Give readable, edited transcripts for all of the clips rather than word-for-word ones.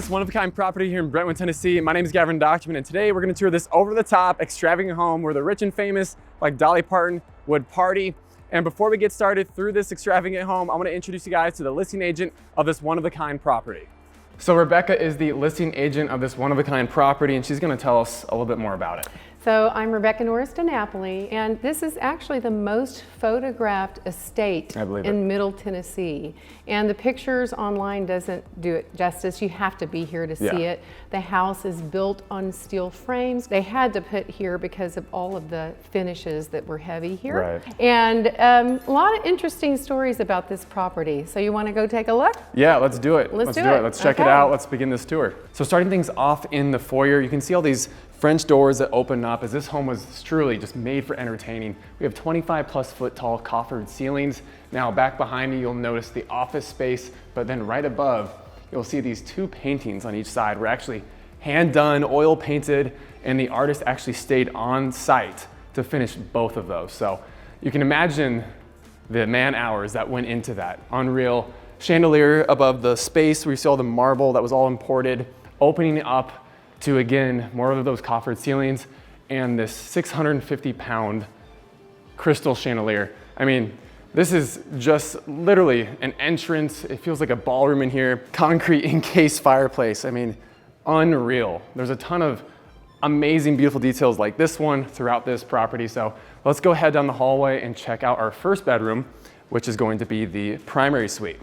this one-of-a-kind property here in Brentwood, Tennessee. My name is Gavren and today we're going to tour this over-the-top, extravagant home where the rich and famous, like Dolly Parton, would party. And before we get started through this extravagant home, I want to introduce you guys to the listing agent of this one-of-a-kind property. So Rebecca is the listing agent of this one-of-a-kind property, and she's going to tell us a little bit more about it. So I'm Rebecca Norris DiNapoli, and this is actually the most photographed estate in Middle Tennessee. And the pictures online doesn't do it justice. You have to be here to see it. The house is built on steel frames. They had to put here because of all of the finishes that were heavy here. Right. And a lot of interesting stories about this property. So you want to go take a look? Yeah, let's do it. Let's do it. Let's check it out. Let's begin this tour. So starting things off in the foyer, you can see all these French doors that open up, as this home was truly just made for entertaining. We have 25+ foot tall coffered ceilings. Now back behind me, you'll notice the office space, but then right above, you'll see these two paintings on each side. Were actually hand done, oil painted, and the artist actually stayed on site to finish both of those. So you can imagine the man hours that went into that. Unreal chandelier above the space where you see all the marble that was all imported, opening up to, again, more of those coffered ceilings and this 650-pound crystal chandelier. I mean, this is just literally an entrance. It feels like a ballroom in here. Concrete encased fireplace. I mean, unreal. There's a ton of amazing, beautiful details like this one throughout this property. So let's go ahead down the hallway and check out our first bedroom, which is going to be the primary suite.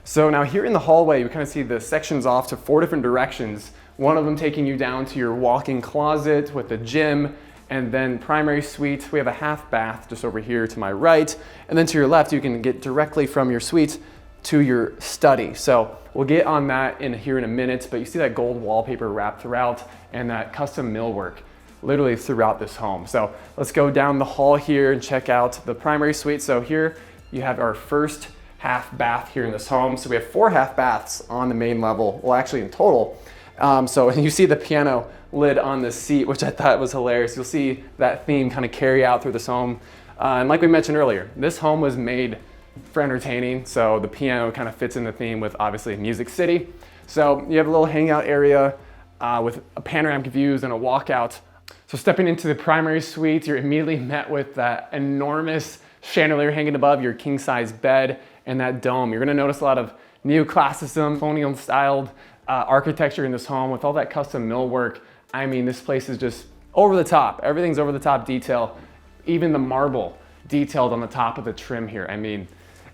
So now here in the hallway, you kind of see the sections off to 4 different directions. One of them taking you down to your walk-in closet with the gym, and then primary suite. We have a half bath just over here to my right. And then to your left, you can get directly from your suite to your study. So we'll get on that here in a minute, but you see that gold wallpaper wrapped throughout and that custom millwork literally throughout this home. So let's go down the hall here and check out the primary suite. So here you have our first half bath here in this home. So we have 4 half baths on the main level. Well, actually in total. So you see the piano lid on the seat, which I thought was hilarious. You'll see that theme kind of carry out through this home. And like we mentioned earlier, this home was made for entertaining. So the piano kind of fits in the theme with obviously Music City. So you have a little hangout area with a panoramic views and a walkout. So stepping into the primary suite, you're immediately met with that enormous chandelier hanging above your king size bed and that dome. You're gonna notice a lot of neoclassicism, colonial styled architecture in this home with all that custom millwork. I mean, this place is just over the top. Everything's over the top detail. Even the marble detailed on the top of the trim here. I mean,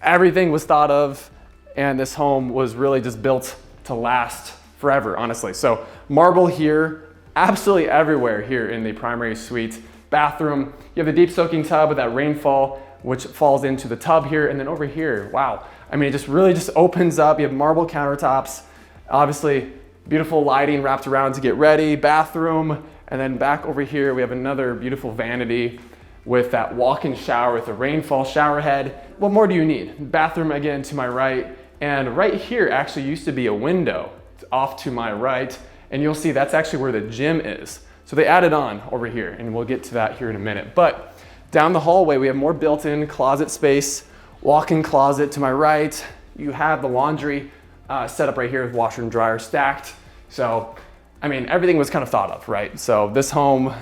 everything was thought of, and this home was really just built to last forever, honestly. So marble here, absolutely everywhere here in the primary suite. Bathroom, you have the deep soaking tub with that rainfall, which falls into the tub here. And then over here, wow. I mean, it just really just opens up. You have marble countertops. Obviously, beautiful lighting wrapped around to get ready, bathroom, and then back over here we have another beautiful vanity with that walk-in shower with a rainfall shower head. What more do you need? Bathroom again to my right, and right here actually used to be a window off to my right, and you'll see that's actually where the gym is. So they added on over here, and we'll get to that here in a minute. But down the hallway we have more built-in closet space, walk-in closet to my right. You have the laundry set up right here with washer and dryer stacked. So, I mean, everything was kind of thought of, right? So this home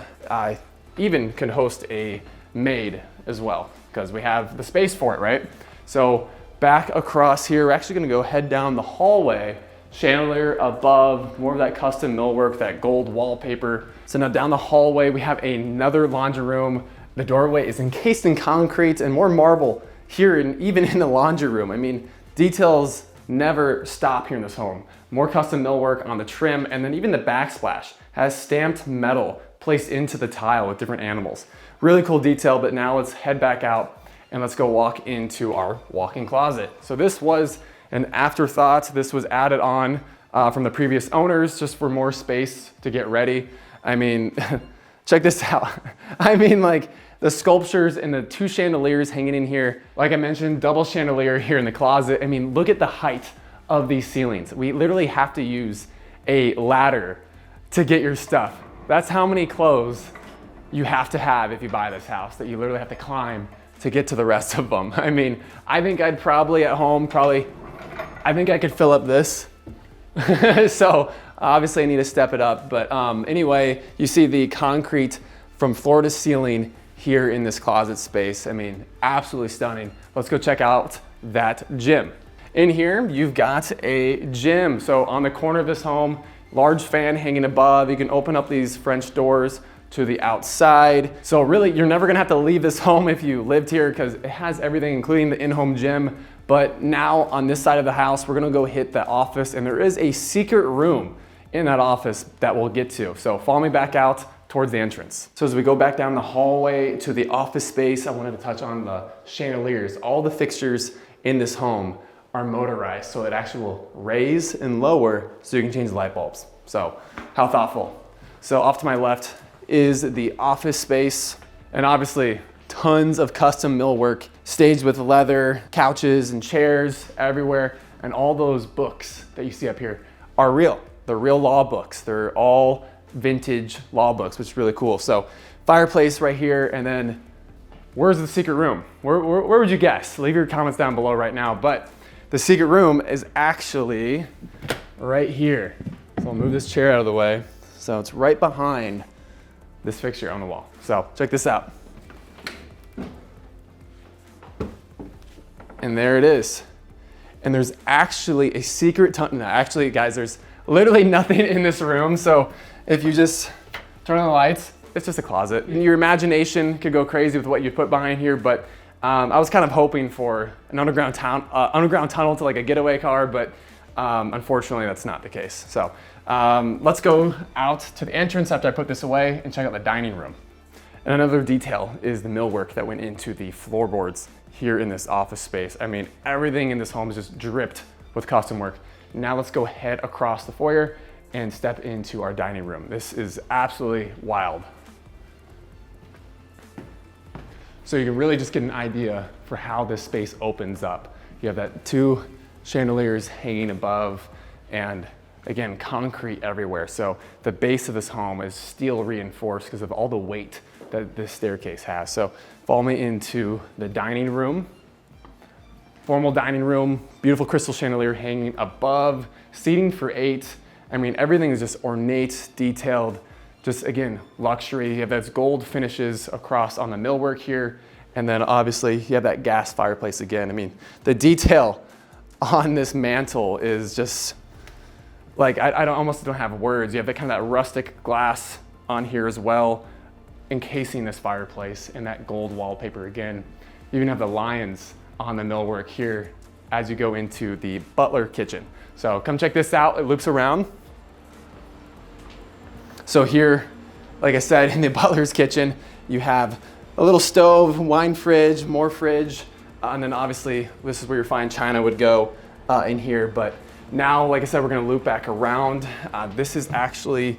even can host a maid as well because we have the space for it, right? So back across here, we're actually gonna go head down the hallway, chandelier above, more of that custom millwork, that gold wallpaper. So now down the hallway, we have another laundry room. The doorway is encased in concrete and more marble here and even in the laundry room. I mean, details never stop here in this home. More custom millwork on the trim, and then even the backsplash has stamped metal placed into the tile with different animals. Really cool detail, but now let's head back out and let's go walk into our walk-in closet. So this was an afterthought. This was added on from the previous owners just for more space to get ready. I mean, check this out. I mean, like, the sculptures and the 2 chandeliers hanging in here. Like I mentioned, double chandelier here in the closet. I mean, look at the height of these ceilings. We literally have to use a ladder to get your stuff. That's how many clothes you have to have if you buy this house, that you literally have to climb to get to the rest of them. I mean, I think I'd probably at home, I think I could fill up this So obviously I need to step it up, but anyway, you see the concrete from floor to ceiling here in this closet space. I mean, absolutely stunning. Let's go check out that gym. In here, you've got a gym. So on the corner of this home, large fan hanging above. You can open up these French doors to the outside. So really, you're never gonna have to leave this home if you lived here because it has everything, including the in-home gym. But now on this side of the house, we're gonna go hit the office, and there is a secret room in that office that we'll get to. So follow me back out towards the entrance. So as we go back down the hallway to the office space, I wanted to touch on the chandeliers. All the fixtures in this home are motorized, so it actually will raise and lower so you can change the light bulbs. So how thoughtful. So off to my left is the office space, and obviously tons of custom millwork staged with leather, couches and chairs everywhere, and all those books that you see up here are real. They're real law books. They're all vintage law books, which is really cool. So fireplace right here, and then where's the secret room? Where would you guess? Leave your comments down below right now, but the secret room is actually right here. So I'll move this chair out of the way. So it's right behind this fixture on the wall. So check this out. And there it is. And there's actually a secret tunnel. No, actually, guys, there's literally nothing in this room. So if you just turn on the lights, it's just a closet. Your imagination could go crazy with what you put behind here, but I was kind of hoping for an underground tunnel to like a getaway car, but unfortunately that's not the case. So let's go out to the entrance after I put this away and check out the dining room. And another detail is the millwork that went into the floorboards here in this office space. I mean, everything in this home is just dripped with custom work. Now let's go head across the foyer and step into our dining room. This is absolutely wild. So you can really just get an idea for how this space opens up. You have that 2 chandeliers hanging above, and again, concrete everywhere. So the base of this home is steel reinforced because of all the weight that this staircase has. So follow me into the dining room. Formal dining room, beautiful crystal chandelier hanging above, seating for 8. I mean, everything is just ornate, detailed, just again, luxury. You have those gold finishes across on the millwork here. And then obviously you have that gas fireplace again. I mean, the detail on this mantle is just like, I almost don't have words. You have that kind of that rustic glass on here as well, encasing this fireplace, and that gold wallpaper again. You even have the lions on the millwork here as you go into the butler kitchen. So come check this out, it loops around. So here, like I said, in the butler's kitchen, you have a little stove, wine fridge, more fridge, and then obviously this is where your fine china would go in here. But now, like I said, we're gonna loop back around. This is actually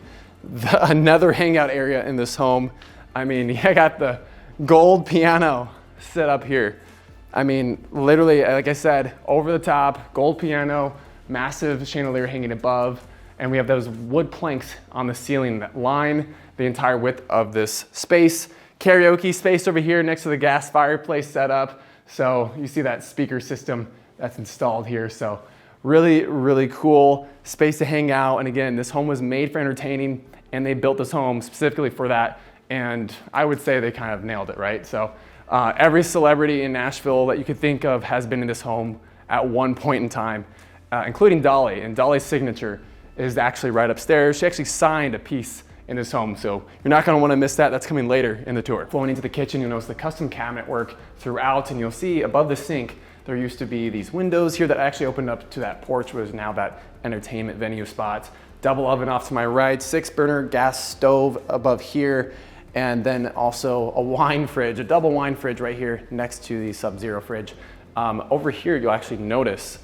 another hangout area in this home. I mean, I got the gold piano set up here. I mean, literally, like I said, over the top, gold piano, massive chandelier hanging above, and we have those wood planks on the ceiling that line the entire width of this space. Karaoke space over here next to the gas fireplace setup. So you see that speaker system that's installed here. So really, really cool space to hang out. And again, this home was made for entertaining, and they built this home specifically for that. And I would say they kind of nailed it, right? So every celebrity in Nashville that you could think of has been in this home at one point in time, including Dolly. And Dolly's signature is actually right upstairs. She actually signed a piece in this home, so you're not gonna wanna miss that. That's coming later in the tour. Flowing into the kitchen, you'll notice the custom cabinet work throughout, and you'll see above the sink, there used to be these windows here that actually opened up to that porch, which is now that entertainment venue spot. Double oven off to my right, 6-burner gas stove above here, and then also a wine fridge, a double wine fridge right here next to the Sub-Zero fridge. Over here, you'll actually notice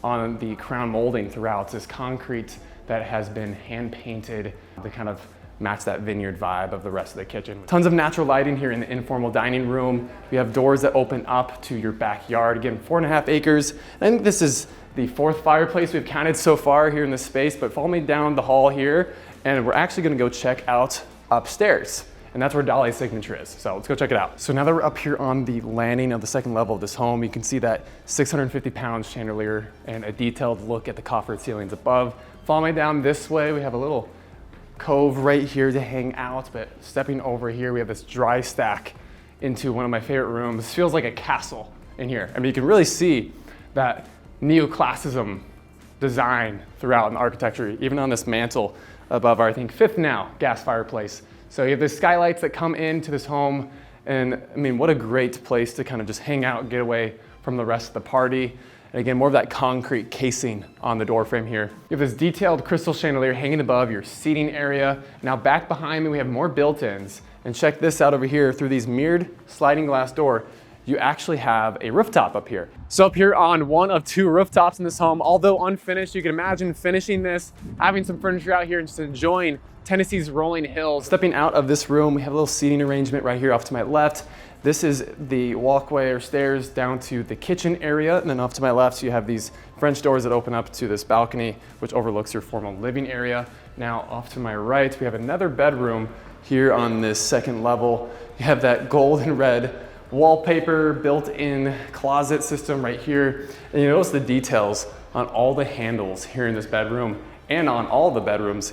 on the crown molding throughout this concrete that has been hand painted to kind of match that vineyard vibe of the rest of the kitchen. Tons of natural lighting here in the informal dining room. We have doors that open up to your backyard. Again, 4.5 acres. I think this is the 4th fireplace we've counted so far here in this space, but follow me down the hall here, and we're actually gonna go check out upstairs. and that's where Dolly's signature is. So let's go check it out. So now that we're up here on the landing of the second level of this home, you can see that 650-pound chandelier and a detailed look at the coffered ceilings above. Following down this way, we have a little cove right here to hang out, but stepping over here, we have this dry stack into one of my favorite rooms. This feels like a castle in here. I mean, you can really see that neoclassicism design throughout in the architecture, even on this mantle above our, I think, 5th now gas fireplace. So you have the skylights that come into this home, and I mean, what a great place to kind of just hang out, get away from the rest of the party. And again, more of that concrete casing on the door frame here. You have this detailed crystal chandelier hanging above your seating area. Now back behind me, we have more built-ins. And check this out over here, through these mirrored sliding glass door, you actually have a rooftop up here. So up here on one of 2 rooftops in this home, although unfinished, you can imagine finishing this, having some furniture out here and just enjoying Tennessee's rolling hills. Stepping out of this room, we have a little seating arrangement right here off to my left. This is the walkway or stairs down to the kitchen area, and then off to my left, you have these French doors that open up to this balcony, which overlooks your formal living area. Now off to my right, we have another bedroom here on this second level. You have that gold and red wallpaper, built-in closet system right here. And you notice the details on all the handles here in this bedroom and on all the bedrooms.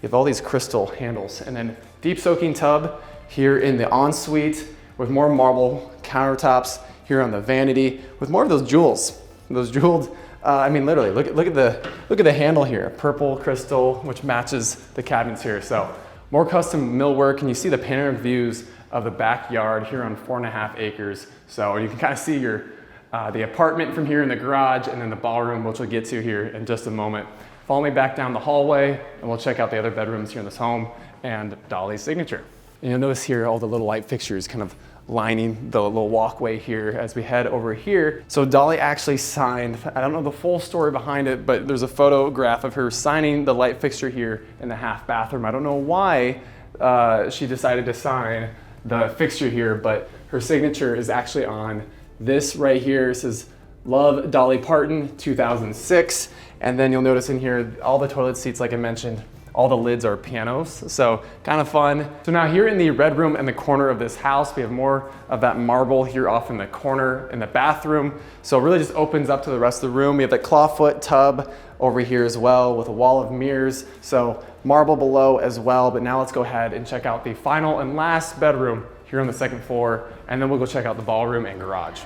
You have all these crystal handles, and then deep soaking tub here in the ensuite with more marble countertops here on the vanity with more of those jewels. Those jeweled, I mean, literally, look at the handle here, purple crystal, which matches the cabinets here. So more custom millwork, and you see the panoramic views of the backyard here on 4.5 acres. So you can kind of see your the apartment from here in the garage, and then the ballroom, which we'll get to here in just a moment. Follow me back down the hallway, and we'll check out the other bedrooms here in this home and Dolly's signature. And you'll notice here all the little light fixtures kind of lining the little walkway here as we head over here. So Dolly actually signed, I don't know the full story behind it, but there's a photograph of her signing the light fixture here in the half bathroom. I don't know why she decided to sign the fixture here, but her signature is actually on this right here. It says, "Love, Dolly Parton, 2006. And then you'll notice in here, all the toilet seats, like I mentioned, all the lids are pianos, so kind of fun. So now here in the red room in the corner of this house, we have more of that marble here off in the corner in the bathroom. So it really just opens up to the rest of the room. We have the clawfoot tub over here as well with a wall of mirrors. So marble below as well, but now let's go ahead and check out the final and last bedroom here on the second floor, and then we'll go check out the ballroom and garage.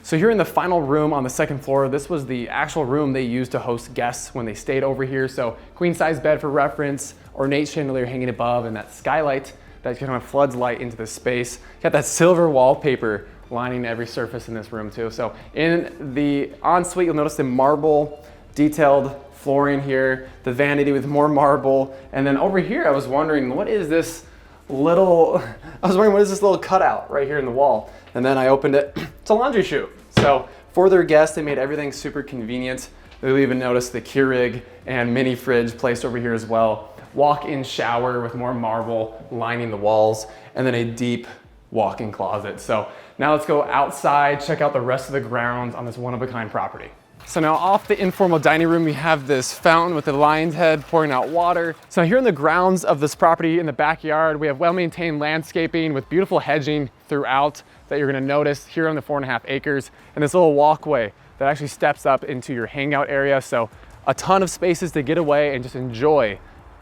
So here in the final room on the second floor, this was the actual room they used to host guests when they stayed over here. So queen size bed for reference, ornate chandelier hanging above, and that skylight that kind of floods light into the space. You got that silver wallpaper lining every surface in this room too. So in the ensuite, you'll notice the marble detailed flooring here, the vanity with more marble. And then over here, I was wondering, what is this little cutout right here in the wall? And then I opened it, it's a laundry chute. So for their guests, they made everything super convenient. You'll even notice the Keurig and mini fridge placed over here as well. Walk-in shower with more marble lining the walls, and then a deep walk-in closet. So now let's go outside, check out the rest of the grounds on this one-of-a-kind property. So now off the informal dining room, we have this fountain with the lion's head pouring out water. So here in the grounds of this property in the backyard, we have well-maintained landscaping with beautiful hedging throughout that you're gonna notice here on the 4.5 acres, and this little walkway that actually steps up into your hangout area. So a ton of spaces to get away and just enjoy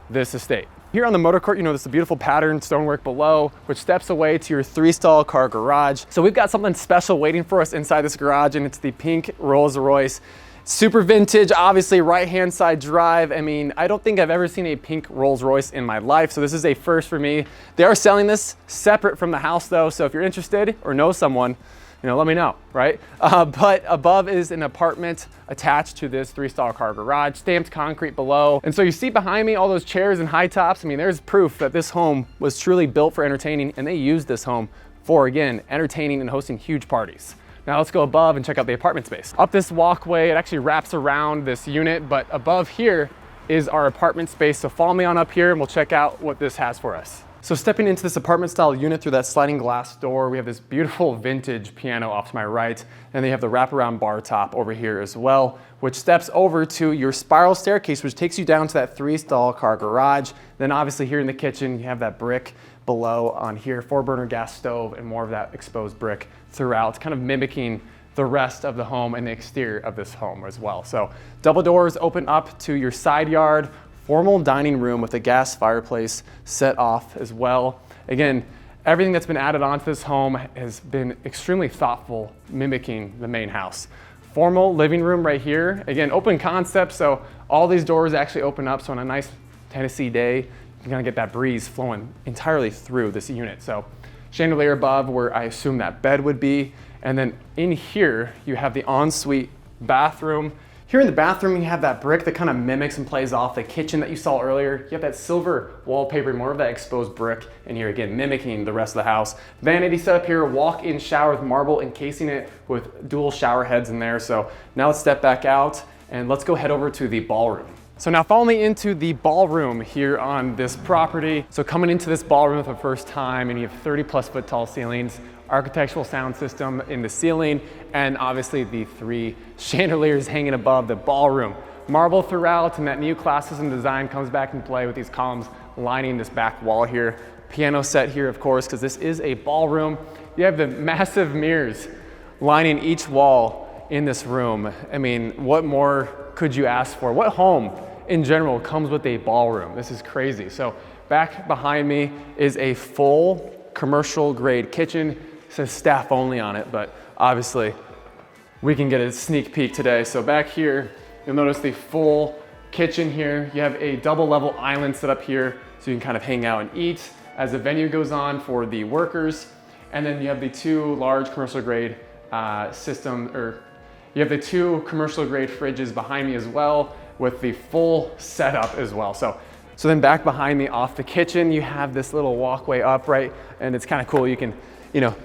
this estate. Here on the motor court, you notice the beautiful patterned stonework below, which steps away to your 3-stall car garage. So we've got something special waiting for us inside this garage, and it's the pink Rolls-Royce. Super vintage, obviously right-hand side drive. I mean, I don't think I've ever seen a pink Rolls-Royce in my life, so this is a first for me. They are selling this separate from the house though, so if you're interested or know someone, let me know, right? But above is an apartment attached to this 3-stall car garage, stamped concrete below. And so you see behind me all those chairs and high tops. I mean, there's proof that this home was truly built for entertaining, and they used this home for, again, entertaining and hosting huge parties. Now let's go above and check out the apartment space. Up this walkway, it actually wraps around this unit, but above here is our apartment space. So follow me on up here and we'll check out what this has for us. So stepping into this apartment style unit through that sliding glass door, we have this beautiful vintage piano off to my right, and they have the wraparound bar top over here as well, which steps over to your spiral staircase, which takes you down to that 3-stall car garage. Then obviously here in the kitchen, you have that brick below on here, 4-burner gas stove, and more of that exposed brick throughout, kind of mimicking the rest of the home and the exterior of this home as well. So double doors open up to your side yard, formal dining room with a gas fireplace set off as well. Again, everything that's been added onto this home has been extremely thoughtful, mimicking the main house. Formal living room right here. Again, open concept, so all these doors actually open up, so on a nice Tennessee day, you can kind of get that breeze flowing entirely through this unit. So chandelier above where I assume that bed would be. And then in here, you have the ensuite bathroom. Here in the bathroom, you have that brick that kind of mimics and plays off the kitchen that you saw earlier. You have that silver wallpaper, more of that exposed brick in here, again, mimicking the rest of the house. Vanity set up here, walk-in shower with marble, encasing it with dual shower heads in there. So now let's step back out and let's go head over to the ballroom. So now follow me into the ballroom here on this property. So coming into this ballroom for the first time, and you have 30+ foot tall ceilings, architectural sound system in the ceiling, and obviously the 3 chandeliers hanging above the ballroom. Marble throughout, and that neoclassicism design comes back into play with these columns lining this back wall here. Piano set here, of course, because this is a ballroom. You have the massive mirrors lining each wall in this room. I mean, what more could you ask for? What home in general comes with a ballroom? This is crazy. So back behind me is a full commercial grade kitchen. It says staff only on it, but obviously we can get a sneak peek today. So back here, you'll notice the full kitchen here. You have a double level island set up here so you can kind of hang out and eat as the venue goes on for the workers. And then you have the 2 large commercial grade you have the 2 commercial grade fridges behind me as well with the full setup as well. So then back behind me off the kitchen, you have this little walkway up, right? And it's kind of cool. You can,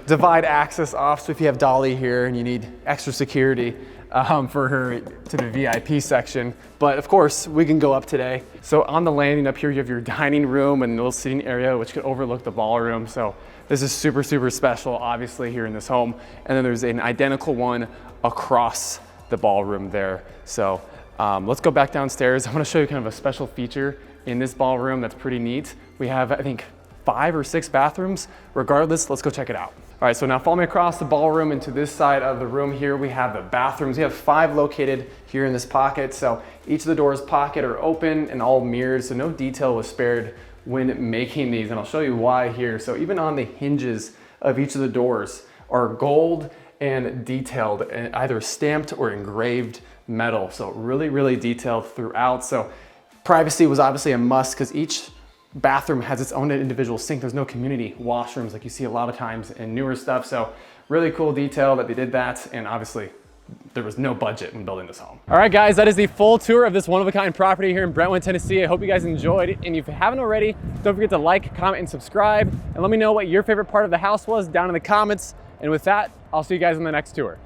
divide access off. So if you have Dolly here and you need extra security for her to the VIP section, but of course we can go up today. So on the landing up here, you have your dining room and a little sitting area, which could overlook the ballroom. So this is super, super special, obviously, here in this home. And then there's an identical one across the ballroom there. So let's go back downstairs. I'm gonna show you kind of a special feature in this ballroom that's pretty neat. We have, I think, 5 or 6 bathrooms. Regardless, let's go check it out. All right, so now follow me across the ballroom into this side of the room here. We have the bathrooms. We have 5 located here in this pocket. So each of the doors pocket are open and all mirrored, so no detail was spared when making these, and I'll show you why here. So even on the hinges of each of the doors are gold and detailed, and either stamped or engraved metal. So really, really detailed throughout. So privacy was obviously a must because each bathroom has its own individual sink. There's no community washrooms like you see a lot of times in newer stuff. So really cool detail that they did that, and obviously there was no budget when building this home. All right, guys, that is the full tour of this one-of-a-kind property here in Brentwood, Tennessee. I hope you guys enjoyed it, and if you haven't already, don't forget to like, comment, and subscribe, and let me know what your favorite part of the house was down in the comments. And with that, I'll see you guys in the next tour.